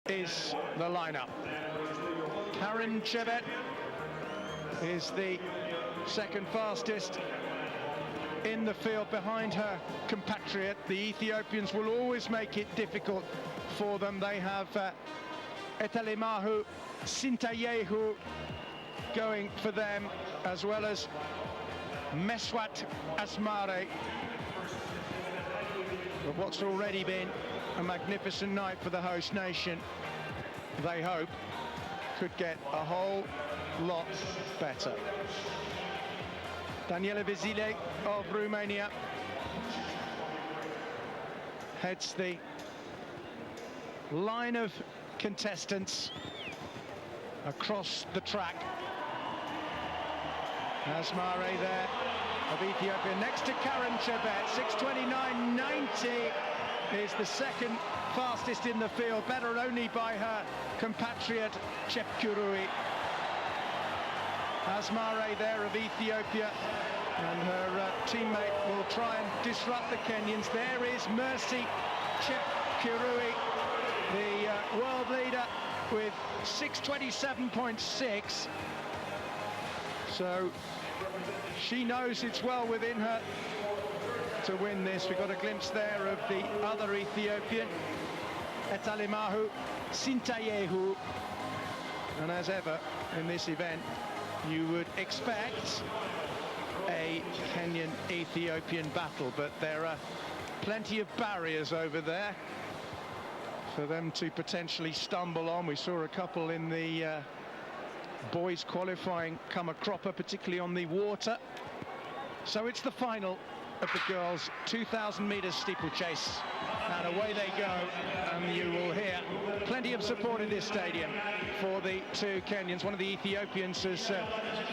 Is the lineup. Caren Chebet is the second fastest in the field behind her compatriot. The Ethiopians will always make it difficult for them. They have Etalemahu Sintayehu going for them, as well as Meswat Asmare. But what's already been a magnificent night for the host nation, they hope could get a whole lot better. Daniela Vizile of Romania heads the line of contestants across the track. Asmare there of Ethiopia next to Caren Chebet. 6:29.90 is the second fastest in the field, better only by her compatriot Chepkurui. Asmare there of Ethiopia, and her teammate will try and disrupt the Kenyans. There is Mercy Chepkurui, the world leader, with 6:27.6. So she knows it's well within her to win this. We got a glimpse there of the other Ethiopian, Etalemahu Sintayehu. And as ever in this event, you would expect a Kenyan-Ethiopian battle, but there are plenty of barriers over there for them to potentially stumble on. We saw a couple in the boys qualifying come a cropper, particularly on the water. So it's the final of the girls' 2000 meters steeplechase, and away they go, and you will hear plenty of support in this stadium for the two Kenyans. One of the Ethiopians has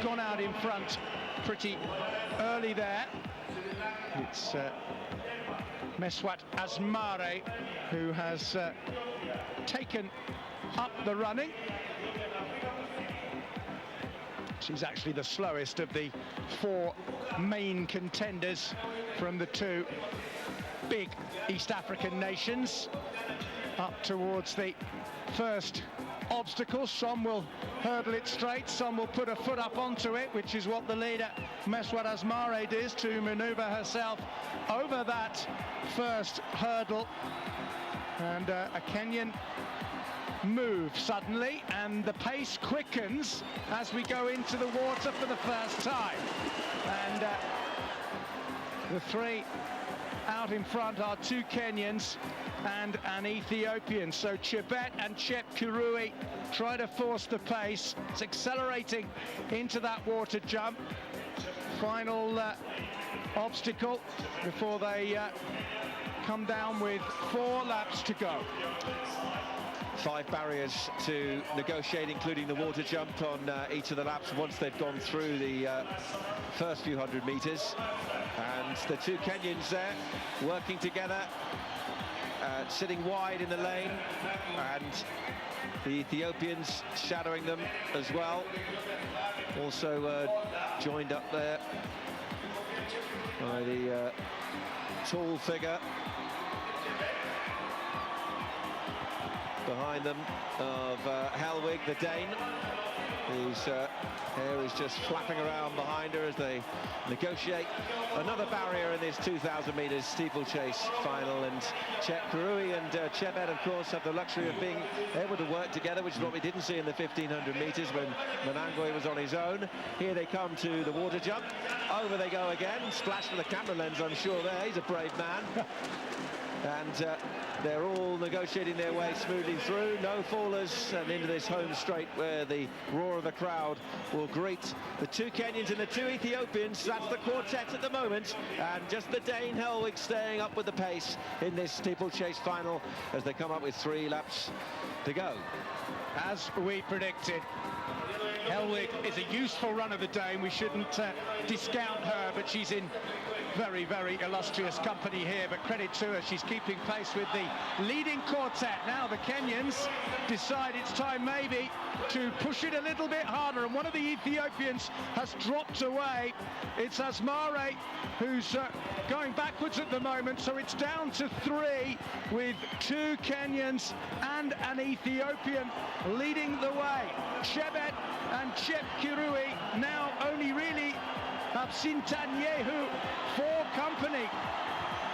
gone out in front pretty early there. It's Meswat Asmare who has taken up the running. She's actually the slowest of the four main contenders from the two big East African nations. Up towards the first obstacle, some will hurdle it straight, some will put a foot up onto it, which is what the leader Meswat Asmare does to maneuver herself over that first hurdle. And a Kenyan move suddenly, and the pace quickens as we go into the water for the first time. And the three out in front are two Kenyans and an Ethiopian. So Chebet and Chepkurui try to force the pace. It's accelerating into that water jump. Final obstacle before they come down with 4 laps to go. 5 barriers to negotiate, including the water jump on each of the laps once they've gone through the first few hundred meters. And the two Kenyans there working together, sitting wide in the lane, and the Ethiopians shadowing them as well. Also joined up there by the tall figure behind them of Helwig, the Dane, whose hair is just flapping around behind her as they negotiate another barrier in this 2000 meters steeplechase final. And Chepkurui and Chebet, of course, have the luxury of being able to work together, which is what we didn't see in the 1500 meters when Manangwe was on his own. Here they come to the water jump. Over they go again. Splash for the camera lens, I'm sure there. He's a brave man. And they're all negotiating their way smoothly through. No fallers, and into this home straight where the roar of the crowd will greet the two Kenyans and the two Ethiopians. That's the quartet at the moment, and just the Dane Helwig staying up with the pace in this steeplechase final as they come up with 3 laps to go. As we predicted, Helwig is a useful run of the day, and we shouldn't discount her, but she's in very, very illustrious company here, but credit to her, she's keeping pace with the leading quartet. Now the Kenyans decide it's time maybe to push it a little bit harder, and one of the Ethiopians has dropped away. It's Asmare who's going backwards at the moment, so it's down to 3 with 2 Kenyans and an Ethiopian leading the way. Chebet and Chepkurui now only really Sintanyehu for company.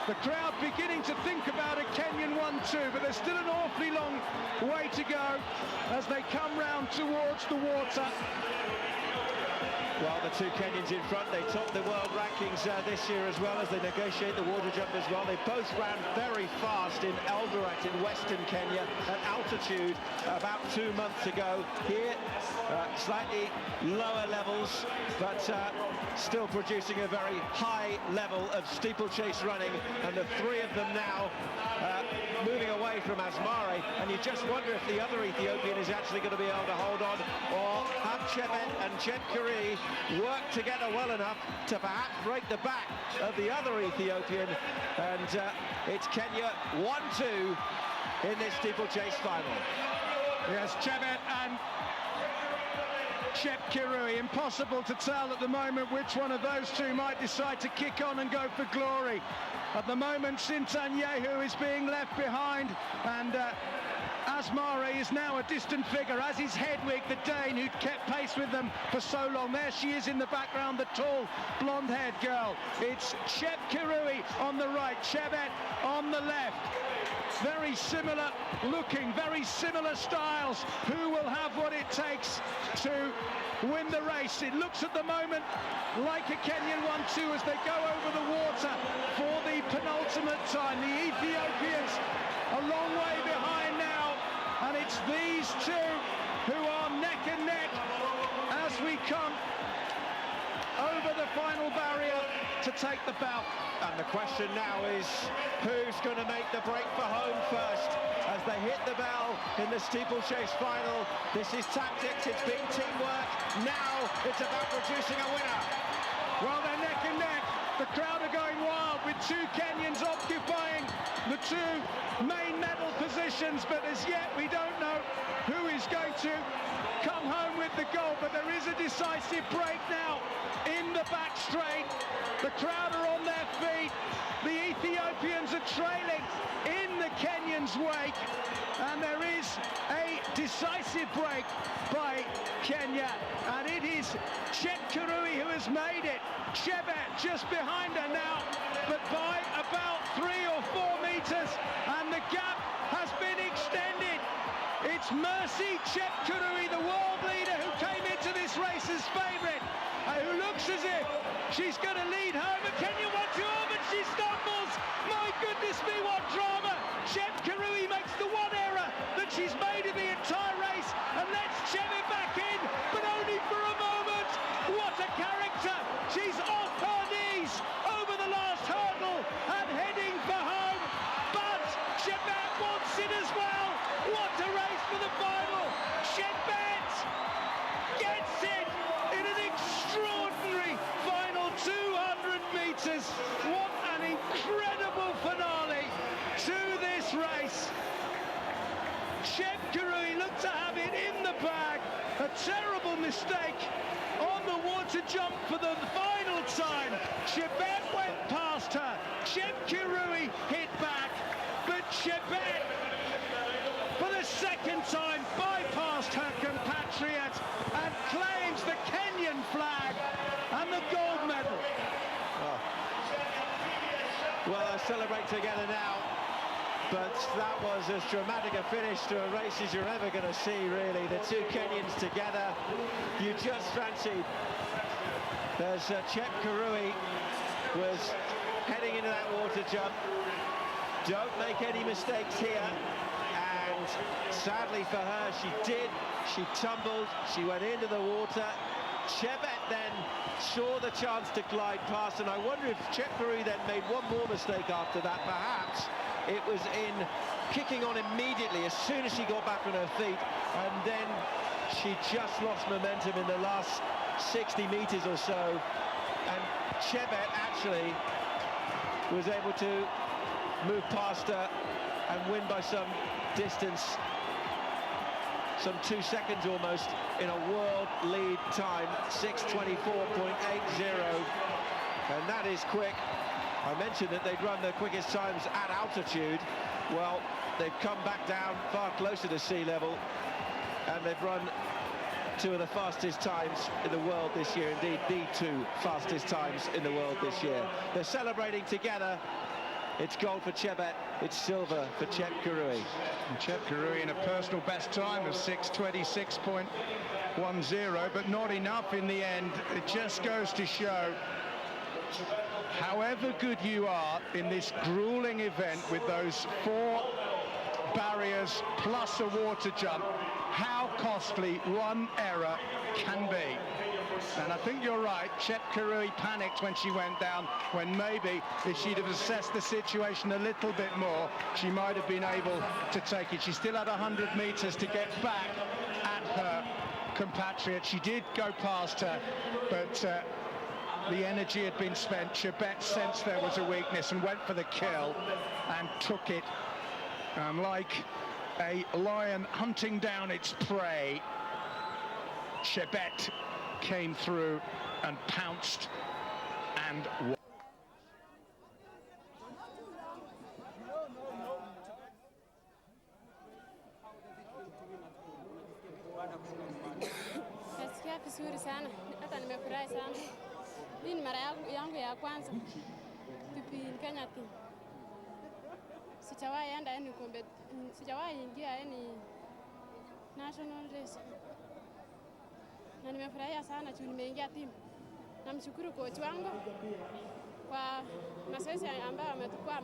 The crowd beginning to think about a Kenyan 1-2, but there's still an awfully long way to go as they come round towards the water. Well, the 2 Kenyans in front, they top the world rankings this year as well as they negotiate the water jump as well. They both ran very fast in Eldoret in Western Kenya at altitude about 2 months ago. Here, slightly lower levels, but still producing a very high level of steeplechase running. And the 3 of them now moving away from Asmare, and you just wonder if the other Ethiopian is actually going to be able to hold on, or have Chebet and Chepkurui work together well enough to perhaps break the back of the other Ethiopian. And it's Kenya 1-2 in this steeplechase final. Yes, Chebet and Chepkurui. Impossible to tell at the moment which one of those 2 might decide to kick on and go for glory. At the moment, Sintanyehu is being left behind, and Asmare is now a distant figure, as is Hedwig, the Dane, who kept pace with them for so long. There she is in the background, the tall, blonde-haired girl. It's Chepkurui on the right, Chebet on the left. Very similar looking, very similar styles. Who will have what it takes to win the race? It looks at the moment like a Kenyan 1-2 as they go over the water for the penultimate time. The Ethiopians a long way behind now, and it's these 2 who are neck and neck as we come over the final barrier to take the bout. And the question now is, who's going to make the break for home first as they hit the bell in the steeplechase final? This is tactics, it's been teamwork. Now it's about producing a winner. Well, they're neck and neck. The crowd are going wild with 2 Kenyans occupying the 2 main medal positions, but as yet we don't know who is going to come home with the gold. But there is a decisive break now in the back straight. The crowd are on their feet. The Ethiopians are trailing in the Kenyans' wake, and there is a decisive break by Kenya, and it is Chepkurui who has made it. Chebet just behind her now, but by about 3 or 4 meters, and the gap has been extended. It's Mercy Chepkurui, the world leader, who came into this race as favourite, who looks as if she's going to lead home. But Kenya 1-2, but she stumbles. My goodness me, what drama! Chepkurui makes the one error that she's made in the entire race and lets Chebet back in, but only for a moment. What a character! She's off her knees over the last hurdle and heading for home, but Chebet wants it as well. What a race for the final! Chebet gets it in an extraordinary final 200 meters. What an incredible finale to this race. Chepkurui looked to have it in the bag. A terrible mistake on the water jump for the final time. Chebet went past her. Chepkurui hit back, but Chebet, for the second time, bypassed her compatriot and claims the Kenyan flag and the gold medal. Oh. Well, they'll celebrate together now, but that was as dramatic a finish to a race as you're ever going to see, really. The 2 Kenyans together, you just fancied. There's Chepkurui was heading into that water jump. Don't make any mistakes here. And sadly for her, she did. She tumbled, she went into the water. Chebet then saw the chance to glide past, and I wonder if Chepkurui then made one more mistake after that. Perhaps it was in kicking on immediately as soon as she got back on her feet, and then she just lost momentum in the last 60 meters or so. And Chebet actually was able to move past her and win by some distance, some 2 seconds almost, in a world lead time, 6:24.80, and that is quick. I mentioned that they'd run the quickest times at altitude. Well, they've come back down far closer to sea level, and they've run 2 of the fastest times in the world this year, indeed the 2 fastest times in the world this year. They're celebrating together. It's gold for Chebet, it's silver for Chepkurui. Chepkurui in a personal best time of 6:26.10, but not enough in the end. It just goes to show, however good you are in this grueling event with those 4 barriers plus a water jump, how costly one error can be. And I think you're right, Chepkurui panicked when she went down, when maybe if she'd have assessed the situation a little bit more, she might have been able to take it. She still had 100 meters to get back at her compatriot. She did go past her, but the energy had been spent. Chebet sensed there was a weakness and went for the kill and took it. And like a lion hunting down its prey, Chebet came through and pounced and won. Nasikia vizuri sana, hata nimefurahi sana. Hii ni mara yangu ya kwanza tupi Kenya team. Sijawahi enda sijawahi ingia national race. Na nimefurahia sana juu nimeingia team. Namshukuru coach wangu kwa mazoezi ambayo ametukua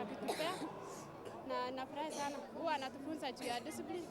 akitupea, na nafurahi sana. Huwa anatufunza juu ya discipline.